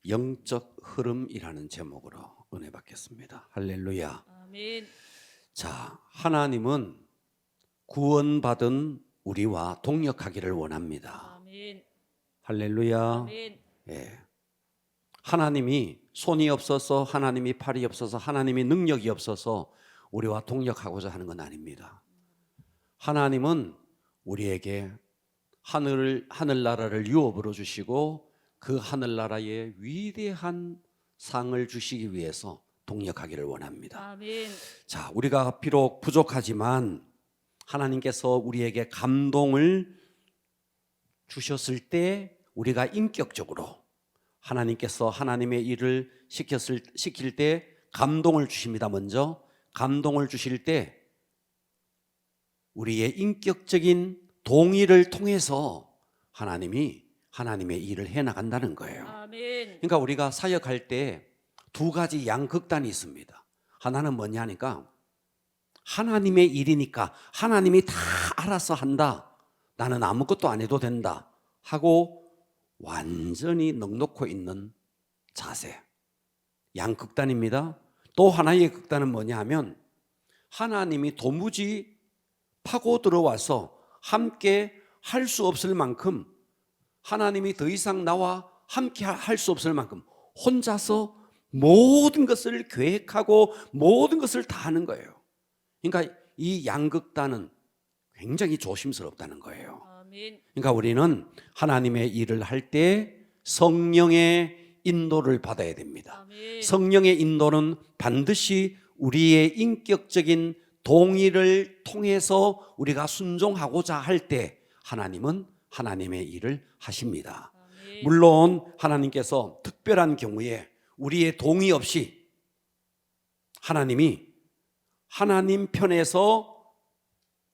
영적 흐름이라는 제목으로 은혜 받겠습니다. 할렐루야. 아멘. 자, 하나님은 구원받은 우리와 동역하기를 원합니다. 아멘. 할렐루야. 아멘. 예. 하나님이 손이 없어서, 하나님이 팔이 없어서, 하나님이 능력이 없어서 우리와 동역하고자 하는 건 아닙니다. 하나님은 우리에게 하늘나라를 유업으로 주시고 그 하늘나라의 위대한 상을 주시기 위해서 동역하기를 원합니다. 아멘. 자, 우리가 비록 부족하지만 하나님께서 우리에게 감동을 주셨을 때 우리가 인격적으로 하나님께서 하나님의 일을 시킬 때 감동을 주십니다. 먼저 감동을 주실 때 우리의 인격적인 동의를 통해서 하나님이 하나님의 일을 해나간다는 거예요. 아멘. 그러니까 우리가 사역할 때 두 가지 양극단이 있습니다. 하나는 뭐냐 하니까 하나님의 일이니까 하나님이 다 알아서 한다, 나는 아무것도 안 해도 된다 하고 완전히 넋놓고 있는 자세, 양극단입니다. 또 하나의 극단은 뭐냐 하면 하나님이 도무지 파고 들어와서 함께 할 수 없을 만큼, 하나님이 더 이상 나와 함께 할 수 없을 만큼 혼자서 모든 것을 계획하고 모든 것을 다 하는 거예요. 그러니까 이 양극단은 굉장히 조심스럽다는 거예요. 아멘. 그러니까 우리는 하나님의 일을 할 때 성령의 인도를 받아야 됩니다. 아멘. 성령의 인도는 반드시 우리의 인격적인 동의를 통해서 우리가 순종하고자 할 때 하나님은 하나님의 일을 하십니다. 아멘. 물론 하나님께서 특별한 경우에 우리의 동의 없이 하나님이 하나님 편에서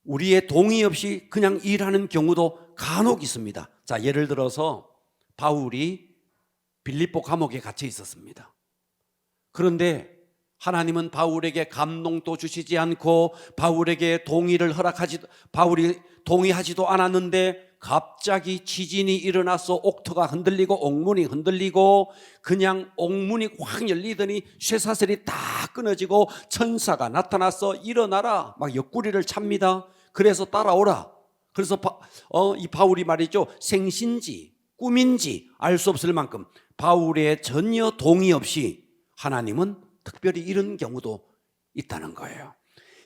우리의 동의 없이 그냥 일하는 경우도 간혹 있습니다. 자, 예를 들어서 바울이 빌립보 감옥에 갇혀 있었습니다. 그런데 하나님은 바울에게 감동도 주시지 않고 바울에게 바울이 동의하지도 않았는데 갑자기 지진이 일어나서 옥토가 흔들리고 옥문이 흔들리고 그냥 옥문이 확 열리더니 쇠사슬이 다 끊어지고 천사가 나타나서 일어나라 막 옆구리를 찹니다. 그래서 따라오라. 그래서 이 바울이 말이죠, 생신지 꿈인지 알 수 없을 만큼 바울의 전혀 동의 없이 하나님은 특별히 이런 경우도 있다는 거예요.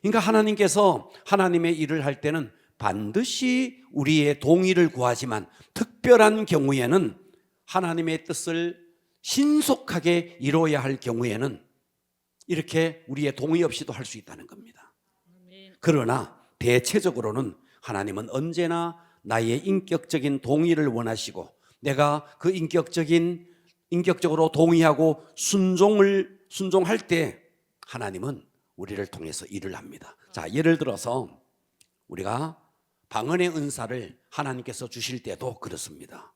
그러니까 하나님께서 하나님의 일을 할 때는 반드시 우리의 동의를 구하지만 특별한 경우에는 하나님의 뜻을 신속하게 이루어야 할 경우에는 이렇게 우리의 동의 없이도 할 수 있다는 겁니다. 아멘. 그러나 대체적으로는 하나님은 언제나 나의 인격적인 동의를 원하시고 내가 그 인격적으로 동의하고 순종할 때 하나님은 우리를 통해서 일을 합니다. 자, 예를 들어서 우리가 방언의 은사를 하나님께서 주실 때도 그렇습니다.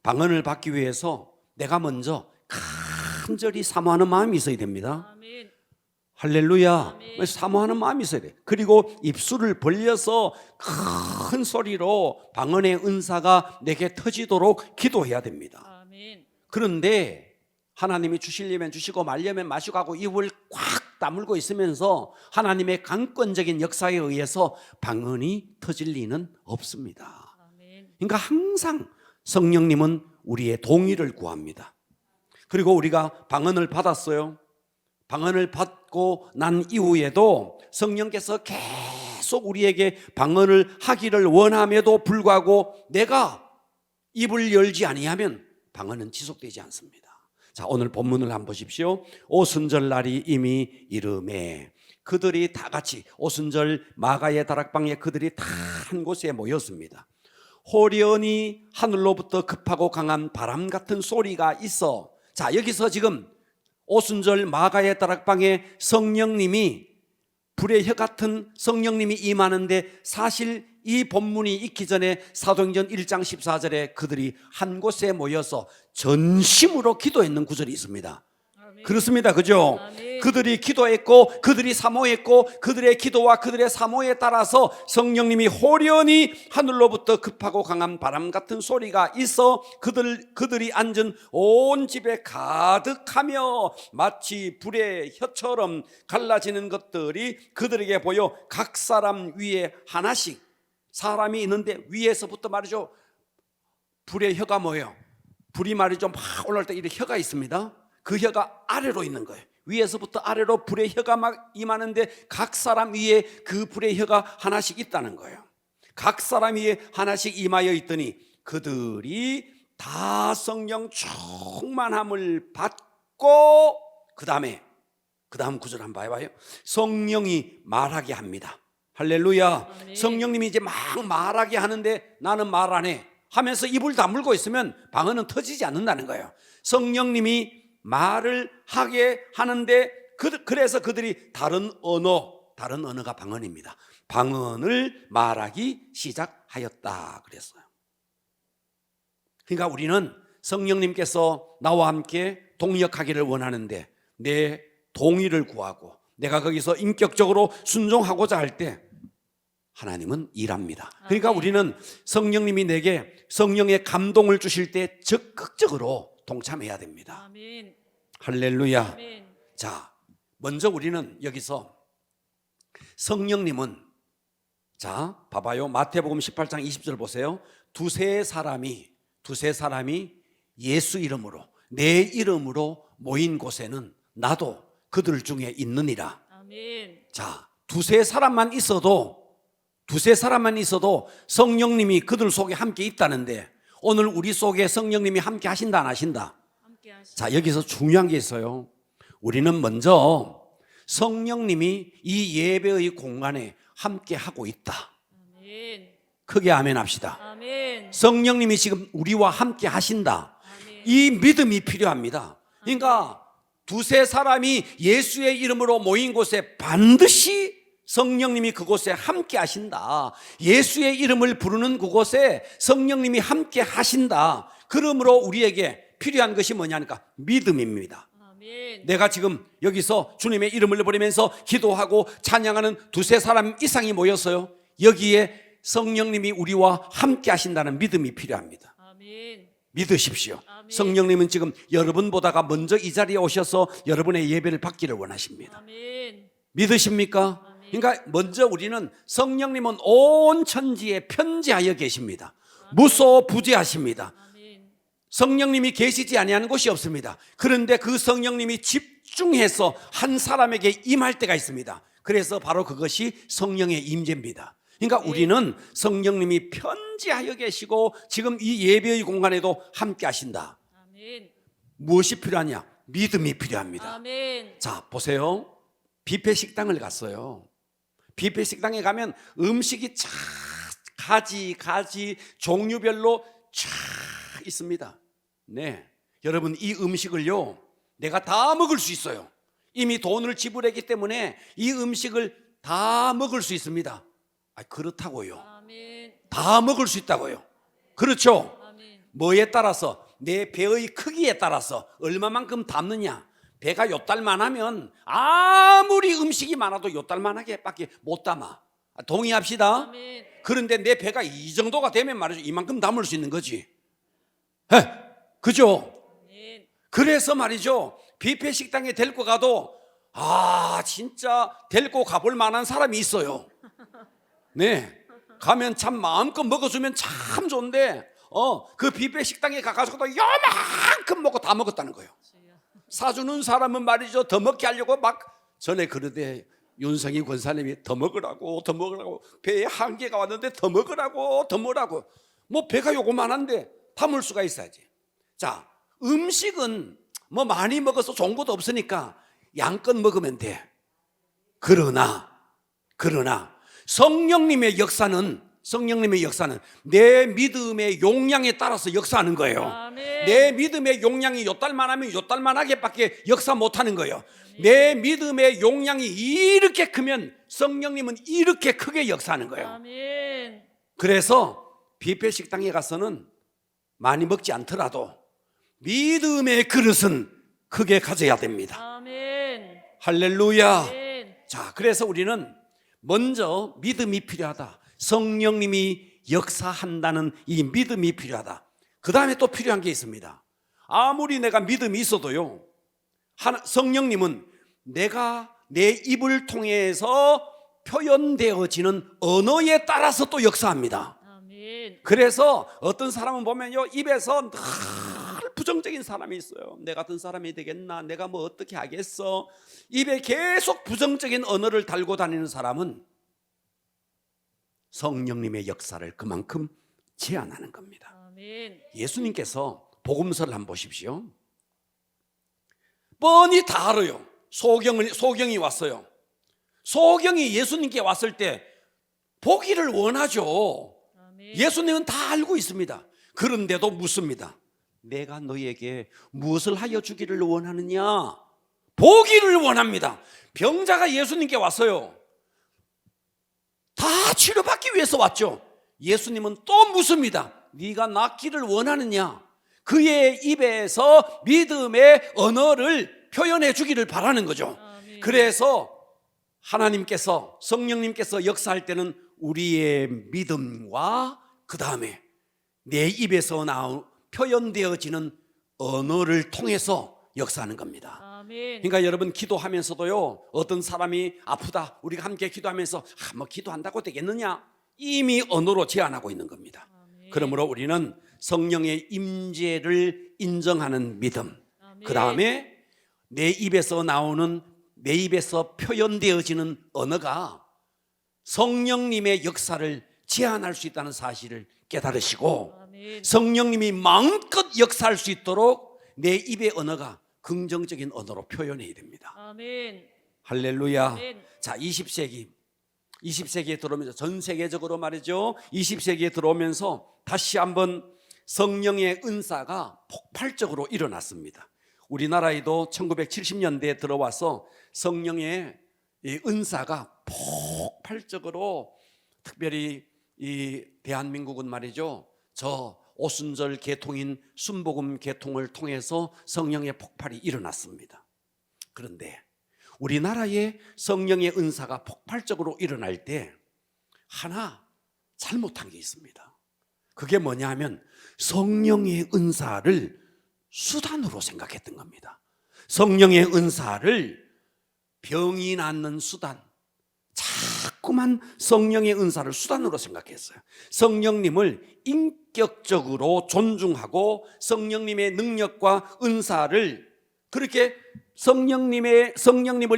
방언을 받기 위해서 내가 먼저 간절히 사모하는 마음이 있어야 됩니다. 아멘. 할렐루야. 아멘. 사모하는 마음이 있어야 돼. 그리고 입술을 벌려서 큰 소리로 방언의 은사가 내게 터지도록 기도해야 됩니다. 아멘. 그런데 하나님이 주시려면 주시고 말려면 마시고 하고 입을 꽉 다물고 있으면서 하나님의 강권적인 역사에 의해서 방언이 터질 리는 없습니다. 아멘. 그러니까 항상 성령님은 우리의 동의를 구합니다. 그리고 우리가 방언을 받았어요. 방언을 받고 난 이후에도 성령께서 계속 우리에게 방언을 하기를 원함에도 불구하고 내가 입을 열지 아니하면 방언은 지속되지 않습니다. 자, 오늘 본문을 한번 보십시오. 오순절 날이 이미 이르매 그들이 다 같이 오순절 마가의 다락방에 그들이 다 한 곳에 모였습니다. 호련히 하늘로부터 급하고 강한 바람 같은 소리가 있어. 자, 여기서 지금 오순절 마가의 다락방에 성령님이 불의 혀 같은 성령님이 임하는데 사실 이 본문이 있기 전에 사도행전 1장 14절에 그들이 한 곳에 모여서 전심으로 기도했는 구절이 있습니다. 아멘. 그렇습니다. 그죠? 아멘. 그들이 기도했고 그들이 사모했고 그들의 기도와 그들의 사모에 따라서 성령님이 호련히 하늘로부터 급하고 강한 바람 같은 소리가 있어 그들이 앉은 온 집에 가득하며 마치 불의 혀처럼 갈라지는 것들이 그들에게 보여 각 사람 위에 하나씩. 사람이 있는데 위에서부터 말이죠, 불의 혀가 뭐예요? 불이 말이죠 막 올라올 때 이렇게 혀가 있습니다. 그 혀가 아래로 있는 거예요. 위에서부터 아래로 불의 혀가 막 임하는데 각 사람 위에 그 불의 혀가 하나씩 있다는 거예요. 각 사람 위에 하나씩 임하여 있더니 그들이 다 성령 충만함을 받고 그 다음 구절 한번 봐봐요. 성령이 말하게 합니다. 할렐루야. 아멘. 성령님이 이제 막 말하게 하는데 나는 말 안 해 하면서 입을 다물고 있으면 방언은 터지지 않는다는 거예요. 성령님이 말을 하게 하는데 그래서 그들이 다른 언어가 방언입니다. 방언을 말하기 시작하였다 그랬어요. 그러니까 우리는 성령님께서 나와 함께 동역하기를 원하는데 내 동의를 구하고 내가 거기서 인격적으로 순종하고자 할 때 하나님은 일합니다. 그러니까 우리는 성령님이 내게 성령의 감동을 주실 때 적극적으로 동참해야 됩니다. 아멘. 할렐루야. 아멘. 자, 먼저 우리는 여기서 성령님은, 자 봐봐요, 마태복음 18장 20절 보세요. 두세 사람이 예수 이름으로 내 이름으로 모인 곳에는 나도 그들 중에 있느니라. 아멘. 자, 두세 사람만 있어도 성령님이 그들 속에 함께 있다는데 오늘 우리 속에 성령님이 함께 하신다 안 하신다? 함께 하시고. 자, 여기서 중요한 게 있어요. 우리는 먼저 성령님이 이 예배의 공간에 함께 하고 있다. 아멘. 크게 아멘 합시다. 아멘. 성령님이 지금 우리와 함께 하신다. 아멘. 이 믿음이 필요합니다. 그러니까 두세 사람이 예수의 이름으로 모인 곳에 반드시 성령님이 그곳에 함께 하신다. 예수의 이름을 부르는 그곳에 성령님이 함께 하신다. 그러므로 우리에게 필요한 것이 뭐냐니까 믿음입니다. 아멘. 내가 지금 여기서 주님의 이름을 부르면서 기도하고 찬양하는 두세 사람 이상이 모였어요. 여기에 성령님이 우리와 함께 하신다는 믿음이 필요합니다. 아멘. 믿으십시오. 아멘. 성령님은 지금 여러분보다가 먼저 이 자리에 오셔서 여러분의 예배를 받기를 원하십니다. 아멘. 믿으십니까? 아멘. 그러니까 먼저 우리는 성령님은 온 천지에 편지하여 계십니다. 무소부재하십니다. 아멘. 성령님이 계시지 아니하는 곳이 없습니다. 그런데 그 성령님이 집중해서 한 사람에게 임할 때가 있습니다. 그래서 바로 그것이 성령의 임재입니다. 그러니까 우리는 성령님이 편지하여 계시고 지금 이 예배의 공간에도 함께 하신다. 아멘. 무엇이 필요하냐? 믿음이 필요합니다. 아멘. 자, 보세요. 뷔페 식당을 갔어요. 뷔페 식당에 가면 음식이 쫙 가지 종류별로 쫙 있습니다. 네, 여러분 이 음식을요 내가 다 먹을 수 있어요. 이미 돈을 지불했기 때문에 이 음식을 다 먹을 수 있습니다. 그렇다고요. 아멘. 다 먹을 수 있다고요. 그렇죠. 아멘. 뭐에 따라서? 내 배의 크기에 따라서 얼마만큼 담느냐. 배가 요딸만 하면 아무리 음식이 많아도 요딸만하게 밖에 못 담아. 동의합시다. 아멘. 그런데 내 배가 이 정도가 되면 말이죠, 이만큼 담을 수 있는 거지. 에? 그죠? 아멘. 그래서 말이죠, 뷔페 식당에 데리고 가도 진짜 데리고 가볼 만한 사람이 있어요. 네, 가면 참 마음껏 먹어주면 참 좋은데 그 뷔페 식당에 가가지고도 요만큼 먹고 다 먹었다는 거예요. 사주는 사람은 말이죠, 더 먹게 하려고 막 전에 그러대. 윤성희 권사님이 더 먹으라고 배에 한계가 왔는데 더 먹으라고 뭐 배가 요거만한데 담을 수가 있어야지. 자, 음식은 뭐 많이 먹어서 좋은 것도 없으니까 양껏 먹으면 돼. 그러나 성령님의 역사는 내 믿음의 용량에 따라서 역사하는 거예요. 아멘. 내 믿음의 용량이 요딸만 하면 요딸만하게 밖에 역사 못하는 거예요. 내 믿음의 용량이 이렇게 크면 성령님은 이렇게 크게 역사하는 거예요. 아멘. 그래서 뷔페 식당에 가서는 많이 먹지 않더라도 믿음의 그릇은 크게 가져야 됩니다. 아멘. 할렐루야. 아멘. 자, 그래서 우리는 먼저 믿음이 필요하다. 성령님이 역사한다는 이 믿음이 필요하다. 그 다음에 또 필요한 게 있습니다. 아무리 내가 믿음이 있어도요, 성령님은 내가 내 입을 통해서 표현되어지는 언어에 따라서 또 역사합니다. 아멘. 그래서 어떤 사람은 보면요, 입에서 늘 부정적인 사람이 있어요. 내 같은 사람이 되겠나? 내가 뭐 어떻게 하겠어? 입에 계속 부정적인 언어를 달고 다니는 사람은 성령님의 역사를 그만큼 제한하는 겁니다. 아멘. 예수님께서 복음서를 한번 보십시오. 뻔히 다 알아요. 소경이 왔어요. 소경이 예수님께 왔을 때 보기를 원하죠. 아멘. 예수님은 다 알고 있습니다. 그런데도 묻습니다. 내가 너희에게 무엇을 하여 주기를 원하느냐? 보기를 원합니다. 병자가 예수님께 왔어요. 다 치료받기 위해서 왔죠. 예수님은 또 묻습니다. 네가 낫기를 원하느냐? 그의 입에서 믿음의 언어를 표현해 주기를 바라는 거죠. 아멘. 그래서 하나님께서, 성령님께서 역사할 때는 우리의 믿음과 그 다음에 내 입에서 표현되어지는 언어를 통해서 역사하는 겁니다. 아멘. 그러니까 여러분, 기도하면서도요, 어떤 사람이 아프다, 우리가 함께 기도하면서 뭐 기도한다고 되겠느냐? 이미 언어로 제안하고 있는 겁니다. 아멘. 그러므로 우리는 성령의 임재를 인정하는 믿음, 아멘. 그 다음에 내 입에서 표현되어지는 언어가 성령님의 역사를 제한할 수 있다는 사실을 깨달으시고, 아멘. 성령님이 마음껏 역사할 수 있도록 내 입의 언어가 긍정적인 언어로 표현해야 됩니다. 아멘. 할렐루야. 아멘. 자, 20세기에 들어오면서, 전 세계적으로 말이죠, 20세기에 들어오면서 다시 한번 성령의 은사가 폭발적으로 일어났습니다. 우리나라에도 1970년대에 들어와서 성령의 이 은사가 폭발적으로, 특별히 이 대한민국은 말이죠, 저 오순절 계통인 순복음 계통을 통해서 성령의 폭발이 일어났습니다. 그런데 우리나라의 성령의 은사가 폭발적으로 일어날 때 하나 잘못한 게 있습니다. 그게 뭐냐 하면 성령의 은사를 수단으로 생각했던 겁니다. 성령의 은사를 병이 낫는 수단, 자꾸만 성령의 은사를 수단으로 생각했어요. 성령님을 인격적으로 존중하고 성령님의 능력과 은사를 그렇게 성령님을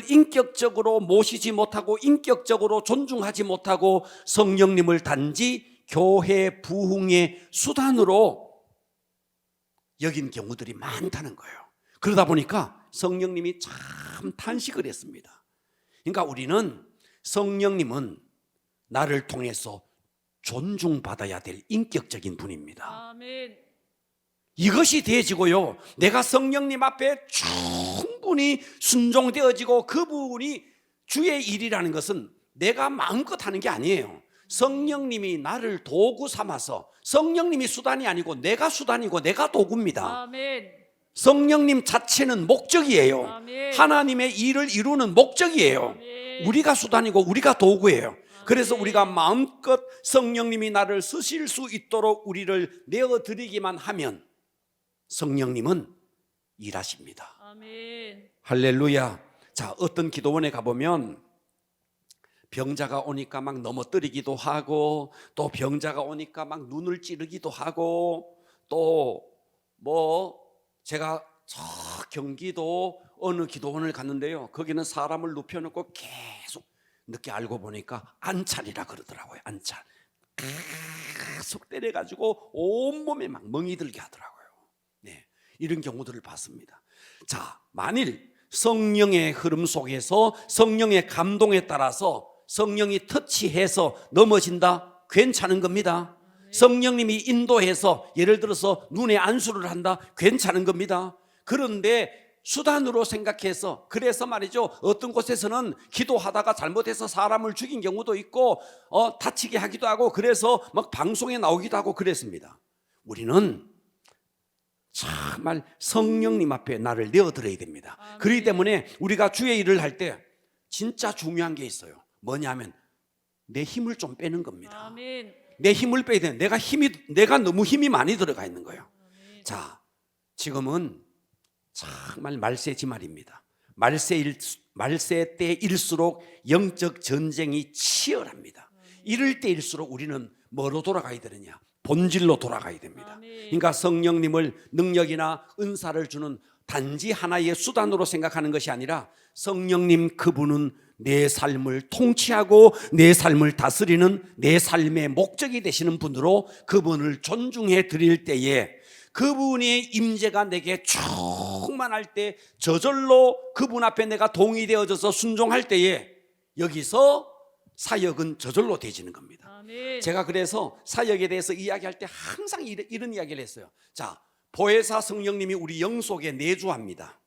인격적으로 모시지 못하고 인격적으로 존중하지 못하고 성령님을 단지 교회 부흥의 수단으로 여긴 경우들이 많다는 거예요. 그러다 보니까 성령님이 참 탄식을 했습니다. 그러니까 우리는 성령님은 나를 통해서 존중받아야 될 인격적인 분입니다. 아멘. 이것이 되어지고요, 내가 성령님 앞에 충분히 순종되어지고 그분이 주의 일이라는 것은 내가 마음껏 하는 게 아니에요. 성령님이 나를 도구 삼아서, 성령님이 수단이 아니고 내가 수단이고 내가 도구입니다. 아멘. 성령님 자체는 목적이에요. 아멘. 하나님의 일을 이루는 목적이에요. 아멘. 우리가 수단이고 우리가 도구예요. 그래서 우리가 마음껏 성령님이 나를 쓰실 수 있도록 우리를 내어드리기만 하면 성령님은 일하십니다. 아멘. 할렐루야. 자, 어떤 기도원에 가보면 병자가 오니까 막 넘어뜨리기도 하고, 또 병자가 오니까 막 눈을 찌르기도 하고, 또 뭐 제가 저 경기도 어느 기도원을 갔는데요, 거기는 사람을 눕혀놓고 계속, 늦게 알고 보니까 안찰이라 그러더라고요. 안찰. 계속 때려가지고 온몸에 막 멍이 들게 하더라고요. 네, 이런 경우들을 봤습니다. 자, 만일 성령의 흐름 속에서 성령의 감동에 따라서 성령이 터치해서 넘어진다, 괜찮은 겁니다. 성령님이 인도해서 예를 들어서 눈에 안수를 한다, 괜찮은 겁니다. 그런데 수단으로 생각해서, 그래서 말이죠, 어떤 곳에서는 기도하다가 잘못해서 사람을 죽인 경우도 있고 다치게 하기도 하고, 그래서 막 방송에 나오기도 하고 그랬습니다. 우리는 정말 성령님 앞에 나를 내어드려야 됩니다. 아멘. 그렇기 때문에 우리가 주의 일을 할 때 진짜 중요한 게 있어요. 뭐냐면 내 힘을 좀 빼는 겁니다. 아멘. 내 힘을 빼야 돼. 내가 너무 힘이 많이 들어가 있는 거예요. 아멘. 자, 지금은 정말 말세지말입니다. 말세 때일수록 영적 전쟁이 치열합니다. 이럴 때일수록 우리는 뭐로 돌아가야 되느냐? 본질로 돌아가야 됩니다. 아멘. 그러니까 성령님을 능력이나 은사를 주는 단지 하나의 수단으로 생각하는 것이 아니라 성령님 그분은 내 삶을 통치하고 내 삶을 다스리는 내 삶의 목적이 되시는 분으로 그분을 존중해 드릴 때에 그분의 임재가 내게 충만할 때 저절로 그분 앞에 내가 동의되어져서 순종할 때에 여기서 사역은 저절로 되어지는 겁니다. 아멘. 제가 그래서 사역에 대해서 이야기할 때 항상 이런 이야기를 했어요. 자, 보혜사 성령님이 우리 영 속에 내주합니다.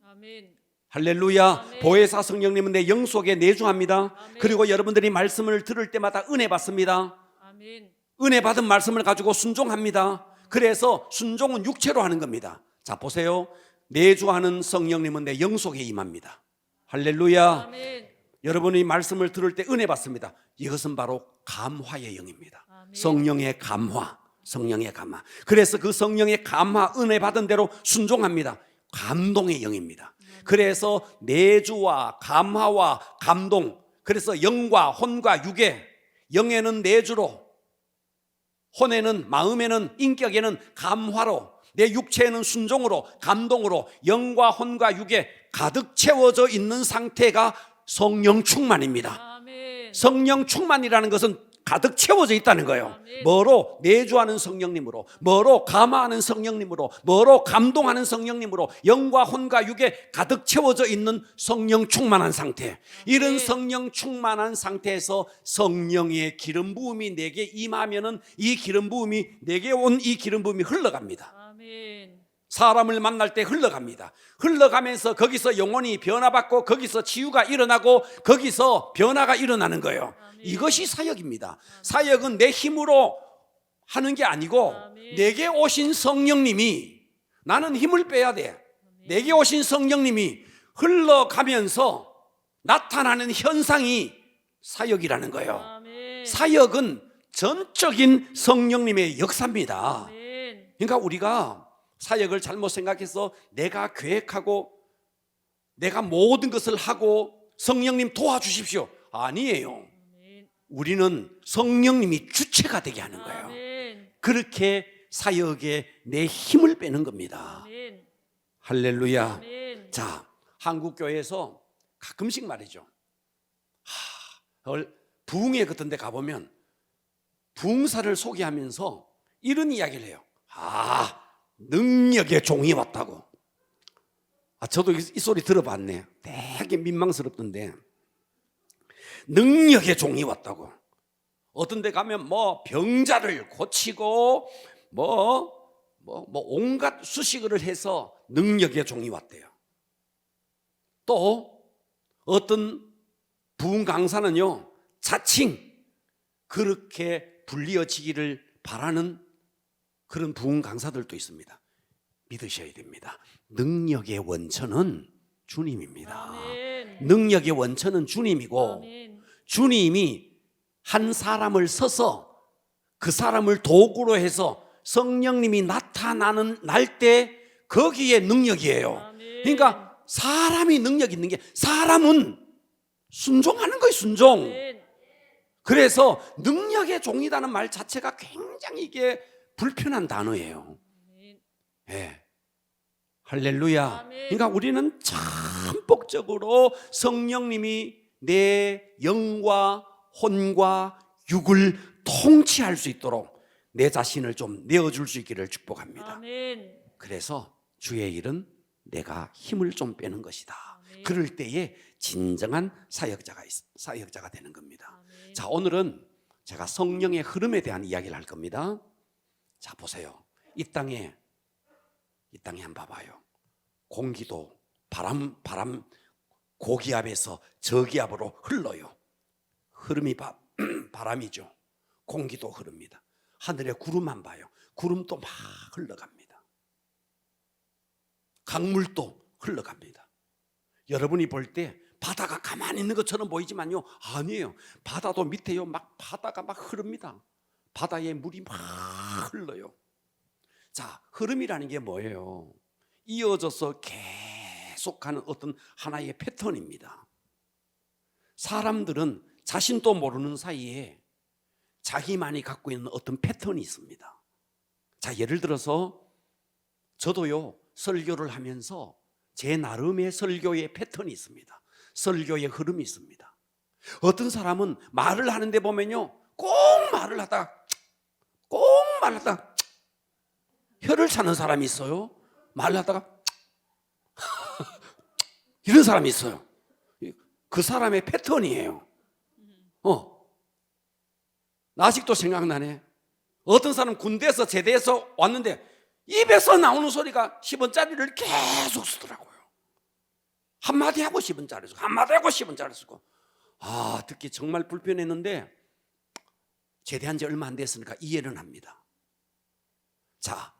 아멘. 할렐루야. 아멘. 보혜사 성령님은 내 영 속에 내주합니다. 아멘. 그리고 여러분들이 말씀을 들을 때마다 은혜 받습니다. 아멘. 은혜 받은 말씀을 가지고 순종합니다. 그래서 순종은 육체로 하는 겁니다. 자, 보세요. 내주하는 성령님은 내 영 속에 임합니다. 할렐루야. 아멘. 여러분이 말씀을 들을 때 은혜 받습니다. 이것은 바로 감화의 영입니다. 아멘. 성령의 감화, 성령의 감화. 그래서 그 성령의 감화, 은혜 받은 대로 순종합니다. 감동의 영입니다. 그래서 내주와 감화와 감동, 그래서 영과 혼과 육에, 영에는 내주로, 혼에는, 마음에는, 인격에는 감화로, 내 육체에는 순종으로, 감동으로, 영과 혼과 육에 가득 채워져 있는 상태가 성령 충만입니다. 아멘. 성령 충만이라는 것은 가득 채워져 있다는 거예요. 아멘. 뭐로? 내주하는 성령님으로, 뭐로? 감화하는 성령님으로, 뭐로? 감동하는 성령님으로, 영과 혼과 육에 가득 채워져 있는 성령 충만한 상태. 이런 성령 충만한 상태에서 성령의 기름 부음이 내게 임하면은 이 기름 부음이, 내게 온 이 기름 부음이 흘러갑니다. 아멘. 사람을 만날 때 흘러갑니다. 흘러가면서 거기서 영혼이 변화받고 거기서 치유가 일어나고 거기서 변화가 일어나는 거예요. 아멘. 이것이 사역입니다. 사역은 내 힘으로 하는 게 아니고 아멘. 내게 오신 성령님이, 나는 힘을 빼야 돼. 내게 오신 성령님이 흘러가면서 나타나는 현상이 사역이라는 거예요. 아멘. 사역은 전적인 성령님의 역사입니다. 아멘. 그러니까 우리가 사역을 잘못 생각해서 내가 계획하고 내가 모든 것을 하고 성령님 도와주십시오. 아니에요. 아멘. 우리는 성령님이 주체가 되게 하는 거예요. 아멘. 그렇게 사역에 내 힘을 빼는 겁니다. 아멘. 할렐루야. 아멘. 자, 한국 교회에서 가끔씩 말이죠. 부흥회 같은 데 가보면 부흥사를 소개하면서 이런 이야기를 해요. 능력의 종이 왔다고. 저도 이 소리 들어봤네. 되게 민망스럽던데. 능력의 종이 왔다고. 어떤 데 가면 뭐 병자를 고치고 온갖 수식어를 해서 능력의 종이 왔대요. 또 어떤 부흥 강사는요, 자칭 그렇게 불리어지기를 바라는 그런 부흥 강사들도 있습니다. 믿으셔야 됩니다. 능력의 원천은 주님입니다. 아멘. 능력의 원천은 주님이고, 아멘. 주님이 한 사람을 서서 그 사람을 도구로 해서 성령님이 날 때 거기에 능력이에요. 아멘. 그러니까 사람이 능력 있는 게, 사람은 순종하는 거예요. 순종. 아멘. 그래서 능력의 종이라는 말 자체가 굉장히 이게 불편한 단어예요. 아멘. 예. 할렐루야. 아멘. 그러니까 우리는 전폭적으로 성령님이 내 영과 혼과 육을 통치할 수 있도록 내 자신을 좀 내어줄 수 있기를 축복합니다. 아멘. 그래서 주의 일은 내가 힘을 좀 빼는 것이다. 아멘. 그럴 때에 진정한 사역자가 되는 겁니다. 아멘. 자, 오늘은 제가 성령의 흐름에 대한 이야기를 할 겁니다. 자, 보세요. 이 땅에 한번 봐봐요. 공기도 바람 고기압에서 저기압으로 흘러요. 흐름이 바람이죠. 공기도 흐릅니다. 하늘에 구름만 봐요. 구름도 막 흘러갑니다. 강물도 흘러갑니다. 여러분이 볼 때 바다가 가만히 있는 것처럼 보이지만요, 아니에요. 바다도 밑에요, 막 바다가 막 흐릅니다. 바다에 물이 막 흘러요. 자, 흐름이라는 게 뭐예요? 이어져서 계속하는 어떤 하나의 패턴입니다. 사람들은 자신도 모르는 사이에 자기만이 갖고 있는 어떤 패턴이 있습니다. 자, 예를 들어서 저도요, 설교를 하면서 제 나름의 설교의 패턴이 있습니다. 설교의 흐름이 있습니다. 어떤 사람은 말을 하는데 보면요, 꼭 말을 하다가 혀를 차는 사람이 있어요. 말을 하다가 이런 사람이 있어요. 그 사람의 패턴이에요. 나 아직도 생각나네. 어떤 사람 군대에서 제대해서 왔는데 입에서 나오는 소리가 10원짜리를 계속 쓰더라고요. 한마디 하고 10원짜리 쓰고 한마디 하고 10원짜리 쓰고, 듣기 정말 불편했는데 제대한 지 얼마 안 됐으니까 이해는 합니다. 자,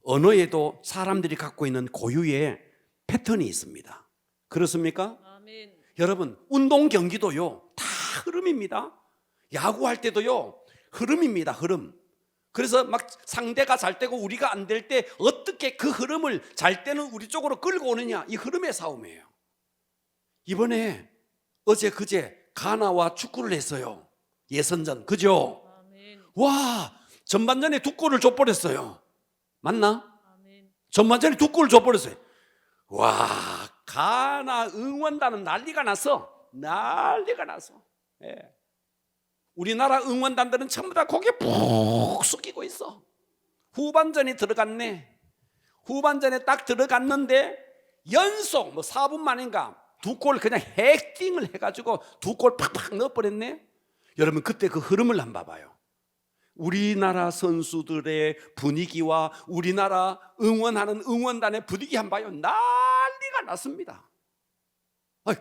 언어에도 사람들이 갖고 있는 고유의 패턴이 있습니다. 그렇습니까? 아멘. 여러분, 운동 경기도요, 다 흐름입니다. 야구할 때도요, 흐름입니다. 흐름. 그래서 막 상대가 잘 되고 우리가 안 될 때 어떻게 그 흐름을 잘 때는 우리 쪽으로 끌고 오느냐, 이 흐름의 싸움이에요. 이번에 어제 그제 가나와 축구를 했어요. 예선전. 그죠? 아멘. 와, 전반전에 2골을 줘버렸어요. 맞나? 아멘. 전반전에 2골을 줘버렸어요. 와, 가나 응원단은 난리가 났어. 예. 우리나라 응원단들은 전부 다 고개 푹 숙이고 있어. 후반전에 들어갔네. 후반전에 딱 들어갔는데 연속 4분 만인가 2골 그냥 헤딩을 해가지고 2골 팍팍 넣어버렸네. 여러분, 그때 그 흐름을 한번 봐봐요. 우리나라 선수들의 분위기와 우리나라 응원하는 응원단의 분위기 한번 봐요. 난리가 났습니다.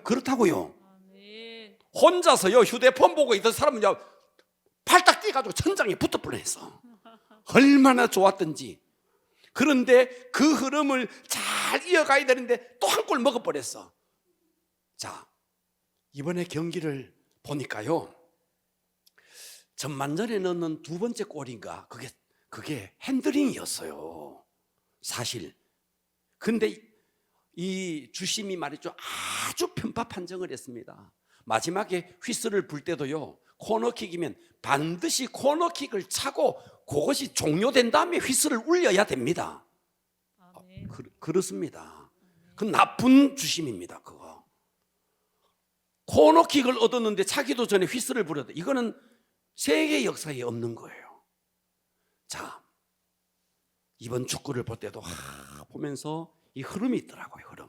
그렇다고요. 아멘. 혼자서요, 휴대폰 보고 있던 사람은 팔딱 뛰어가지고 천장에 붙어 뻔했어. 얼마나 좋았던지. 그런데 그 흐름을 잘 이어가야 되는데 또 한 골 먹어버렸어. 자, 이번에 경기를 보니까요, 전반전에 넣는 2번째 골인가, 그게 핸들링이었어요, 사실. 근데 이 주심이 말이죠, 아주 편파 판정을 했습니다. 마지막에 휘슬을 불 때도요, 코너킥이면 반드시 코너킥을 차고 그것이 종료된 다음에 휘슬을 울려야 됩니다. 아멘. 그렇습니다. 그 나쁜 주심입니다. 그거 코너킥을 얻었는데 차기도 전에 휘슬을 불었다. 이거는 세계 역사에 없는 거예요. 자, 이번 축구를 볼 때도 보면서 이 흐름이 있더라고요. 흐름.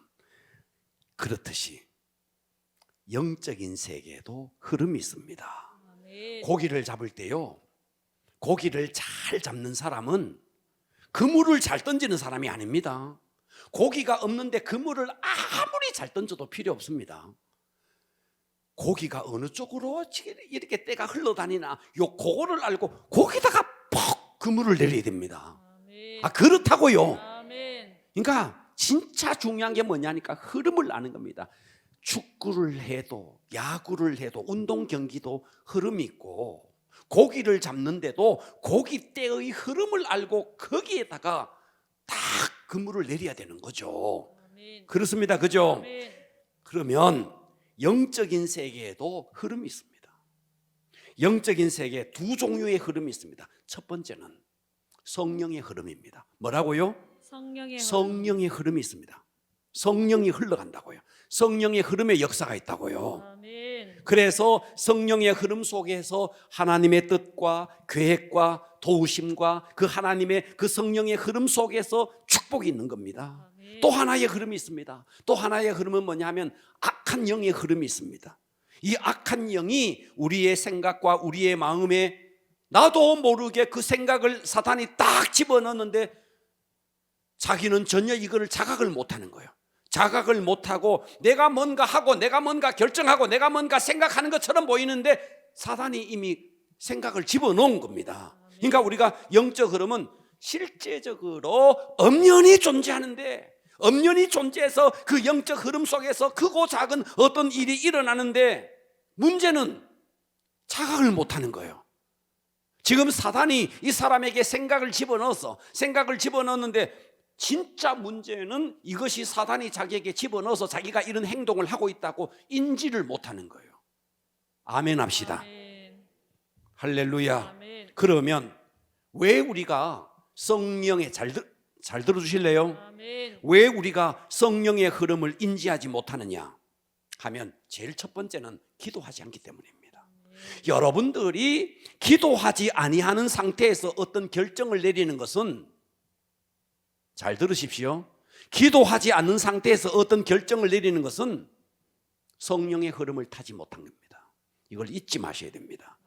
그렇듯이 영적인 세계에도 흐름이 있습니다. 아멘. 고기를 잡을 때요, 고기를 잘 잡는 사람은 그물을 잘 던지는 사람이 아닙니다. 고기가 없는데 그물을 아무리 잘 던져도 필요 없습니다. 고기가 어느 쪽으로 이렇게 때가 흘러다니나 그거를 알고 거기다가 퍽 그물을 내려야 됩니다. 아멘. 그렇다고요. 아멘. 그러니까 진짜 중요한 게 뭐냐니까 흐름을 아는 겁니다. 축구를 해도 야구를 해도 운동 경기도 흐름이 있고, 고기를 잡는데도 고기 때의 흐름을 알고 거기에다가 딱 그물을 내려야 되는 거죠. 아멘. 그렇습니다. 그죠? 아멘. 그러면 영적인 세계에도 흐름이 있습니다. 영적인 세계에 2 종류의 흐름이 있습니다. 첫 번째는 성령의 흐름입니다. 뭐라고요? 성령의 흐름이 있습니다. 성령이 흘러간다고요. 성령의 흐름의 역사가 있다고요. 아멘. 그래서 성령의 흐름 속에서 하나님의 뜻과 계획과 도우심과 그 하나님의 그 성령의 흐름 속에서 축복이 있는 겁니다. 아멘. 또 하나의 흐름이 있습니다. 또 하나의 흐름은 뭐냐면 악한 영의 흐름이 있습니다. 이 악한 영이 우리의 생각과 우리의 마음에 나도 모르게 그 생각을 사탄이 딱 집어넣는데 자기는 전혀 이거를 자각을 못하는 거예요. 자각을 못하고 내가 뭔가 하고 내가 뭔가 결정하고 내가 뭔가 생각하는 것처럼 보이는데 사단이 이미 생각을 집어넣은 겁니다. 그러니까 우리가 영적 흐름은 실제적으로 엄연히 존재하는데 엄연히 존재해서 그 영적 흐름 속에서 크고 작은 어떤 일이 일어나는데 문제는 자각을 못하는 거예요. 지금 사단이 이 사람에게 생각을 집어넣었는데 진짜 문제는 이것이 사단이 자기에게 집어넣어서 자기가 이런 행동을 하고 있다고 인지를 못하는 거예요. 아멘 합시다. 아멘. 할렐루야. 아멘. 그러면 왜 우리가 성령의 잘 들어주실래요? 아멘. 왜 우리가 성령의 흐름을 인지하지 못하느냐 하면 제일 첫 번째는 기도하지 않기 때문입니다. 여러분들이 기도하지 아니하는 상태에서 어떤 결정을 내리는 것은, 잘 들으십시오, 기도하지 않는 상태에서 어떤 결정을 내리는 것은 성령의 흐름을 타지 못한 겁니다. 이걸 잊지 마셔야 됩니다.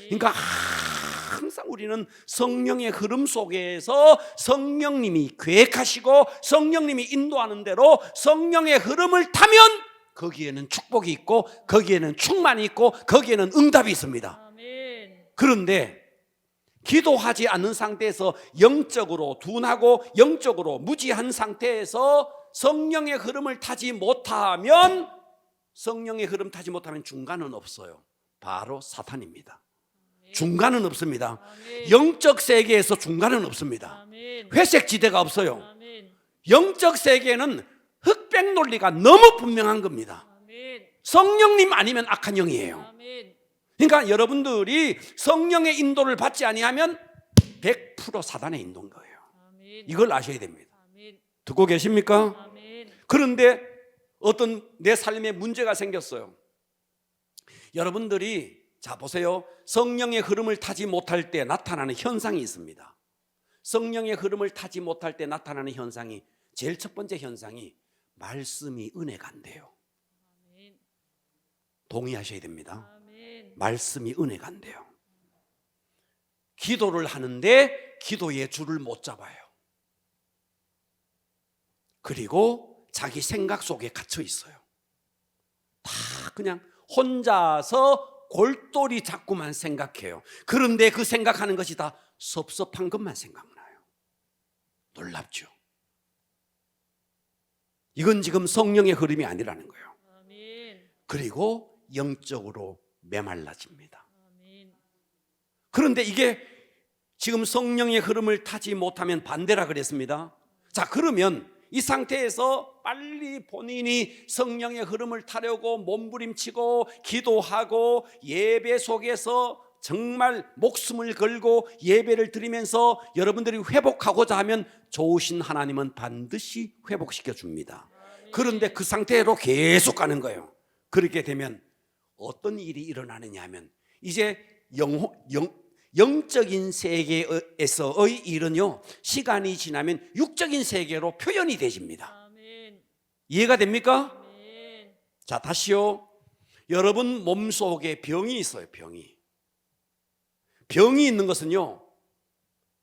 그러니까 항상 우리는 성령의 흐름 속에서 성령님이 계획하시고 성령님이 인도하는 대로 성령의 흐름을 타면 거기에는 축복이 있고 거기에는 충만이 있고 거기에는 응답이 있습니다. 아멘. 그런데 기도하지 않는 상태에서 영적으로 둔하고 영적으로 무지한 상태에서 성령의 흐름을 타지 못하면, 성령의 흐름 타지 못하면 중간은 없어요. 바로 사탄입니다. 중간은 없습니다. 아멘. 영적 세계에서 중간은 없습니다. 아멘. 회색 지대가 없어요. 아멘. 영적 세계에는 흑백 논리가 너무 분명한 겁니다. 아멘. 성령님 아니면 악한 영이에요. 아멘. 그러니까 여러분들이 성령의 인도를 받지 아니하면 100% 사단의 인도인 거예요. 아멘. 이걸 아셔야 됩니다. 아멘. 듣고 계십니까? 아멘. 그런데 어떤 내 삶에 문제가 생겼어요. 여러분들이 자 보세요. 성령의 흐름을 타지 못할 때 나타나는 현상이 있습니다. 성령의 흐름을 타지 못할 때 나타나는 현상이, 제일 첫 번째 현상이 말씀이 은혜가 안 돼요. 아멘. 동의하셔야 됩니다. 아멘. 말씀이 은혜가 안 돼요. 기도를 하는데 기도의 줄을 못 잡아요. 그리고 자기 생각 속에 갇혀 있어요. 다 그냥 혼자서 골똘히 자꾸만 생각해요. 그런데 그 생각하는 것이 다 섭섭한 것만 생각나요. 놀랍죠? 이건 지금 성령의 흐름이 아니라는 거예요. 아멘. 그리고 영적으로 메말라집니다. 아멘. 그런데 이게 지금 성령의 흐름을 타지 못하면 반대라 그랬습니다. 자, 그러면 이 상태에서 빨리 본인이 성령의 흐름을 타려고 몸부림치고 기도하고 예배 속에서 정말 목숨을 걸고 예배를 드리면서 여러분들이 회복하고자 하면 좋으신 하나님은 반드시 회복시켜 줍니다. 그런데 그 상태로 계속 가는 거예요. 그렇게 되면 어떤 일이 일어나느냐 하면 이제 영적인 세계에서의 일은요, 시간이 지나면 육적인 세계로 표현이 되집니다. 아멘. 이해가 됩니까? 아멘. 자, 다시요. 여러분 몸속에 병이 있어요. 병이 있는 것은요,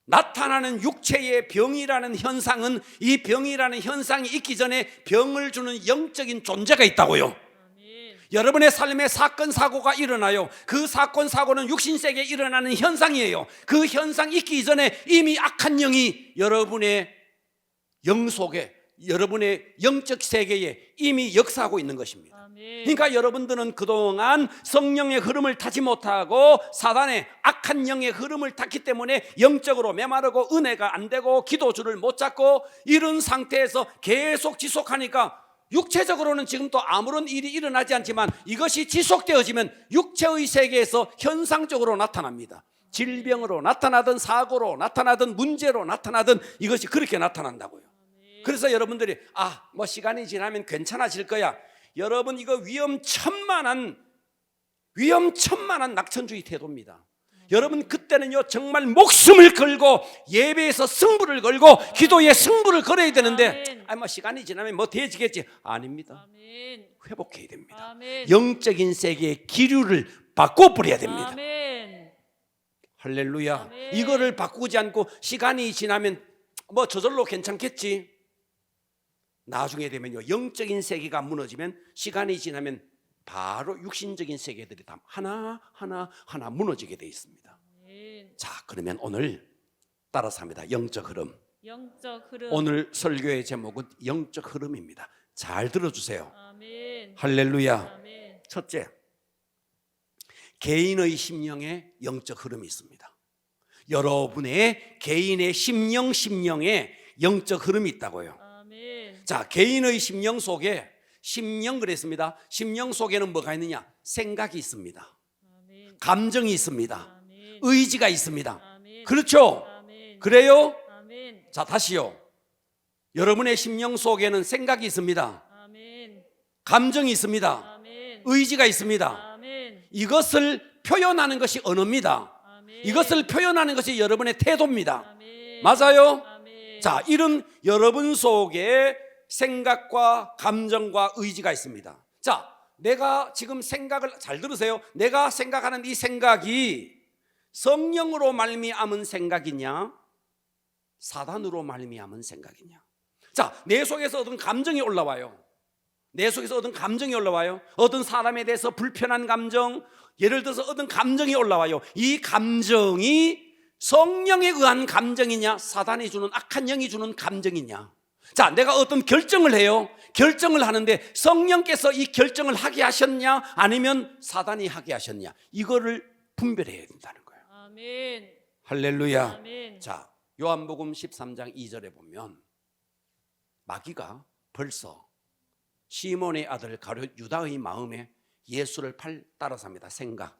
나타나는 육체의 병이라는 현상은, 이 병이라는 현상이 있기 전에 병을 주는 영적인 존재가 있다고요. 아멘. 여러분의 삶에 사건 사고가 일어나요. 그 사건 사고는 육신세계에 일어나는 현상이에요. 그 현상 있기 이전에 이미 악한 영이 여러분의 영 속에, 여러분의 영적 세계에 이미 역사하고 있는 것입니다. 아멘. 그러니까 여러분들은 그동안 성령의 흐름을 타지 못하고 사단의 악한 영의 흐름을 탔기 때문에 영적으로 메마르고 은혜가 안 되고 기도줄을 못 잡고 이런 상태에서 계속 지속하니까 육체적으로는 지금 또 아무런 일이 일어나지 않지만 이것이 지속되어지면 육체의 세계에서 현상적으로 나타납니다. 질병으로 나타나든 사고로 나타나든 문제로 나타나든 이것이 그렇게 나타난다고요. 그래서 여러분들이 뭐 시간이 지나면 괜찮아질 거야. 여러분 이거 위험천만한 낙천주의 태도입니다. 여러분 그때는요 정말 목숨을 걸고 예배에서 승부를 걸고 기도에 승부를 걸어야 되는데 뭐 시간이 지나면 뭐 되어지겠지. 아닙니다. 아멘. 회복해야 됩니다. 아멘. 영적인 세계의 기류를 바꿔버려야 됩니다. 아멘. 할렐루야. 아멘. 이거를 바꾸지 않고 시간이 지나면 뭐 저절로 괜찮겠지. 나중에 되면요 영적인 세계가 무너지면 시간이 지나면 바로 육신적인 세계들이 다 하나 무너지게 돼 있습니다. 아멘. 자, 그러면 오늘 따라서 합니다. 영적 흐름. 영적 흐름. 오늘 설교의 제목은 영적 흐름입니다. 잘 들어주세요. 아멘. 할렐루야. 아멘. 첫째, 개인의 심령에 영적 흐름이 있습니다. 여러분의 개인의 심령에 영적 흐름이 있다고요. 아멘. 자, 개인의 심령 속에 심령 그랬습니다. 심령 속에는 뭐가 있느냐? 생각이 있습니다. 아멘. 감정이 있습니다. 아멘. 의지가 있습니다. 아멘. 그렇죠? 아멘. 그래요? 아멘. 자, 다시요. 여러분의 심령 속에는 생각이 있습니다. 아멘. 감정이 있습니다. 아멘. 의지가 있습니다. 아멘. 이것을 표현하는 것이 언어입니다. 아멘. 이것을 표현하는 것이 여러분의 태도입니다. 아멘. 맞아요? 아멘. 자, 이런 여러분 속에 생각과 감정과 의지가 있습니다. 자, 내가 지금 생각을 잘 들으세요. 내가 생각하는 이 생각이 성령으로 말미암은 생각이냐, 사단으로 말미암은 생각이냐. 자, 내 속에서 어떤 감정이 올라와요. 내 속에서 어떤 감정이 올라와요. 어떤 사람에 대해서 불편한 감정, 예를 들어서 어떤 감정이 올라와요. 이 감정이 성령에 의한 감정이냐, 사단이 주는 악한 영이 주는 감정이냐. 자, 내가 어떤 결정을 해요. 결정을 하는데 성령께서 이 결정을 하게 하셨냐, 아니면 사단이 하게 하셨냐, 이거를 분별해야 된다는 거예요. 아멘. 할렐루야. 아멘. 자, 요한복음 13장 2절에 보면 마귀가 벌써 시몬의 아들 가룟 유다의 마음에 예수를 따라서 합니다. 생각.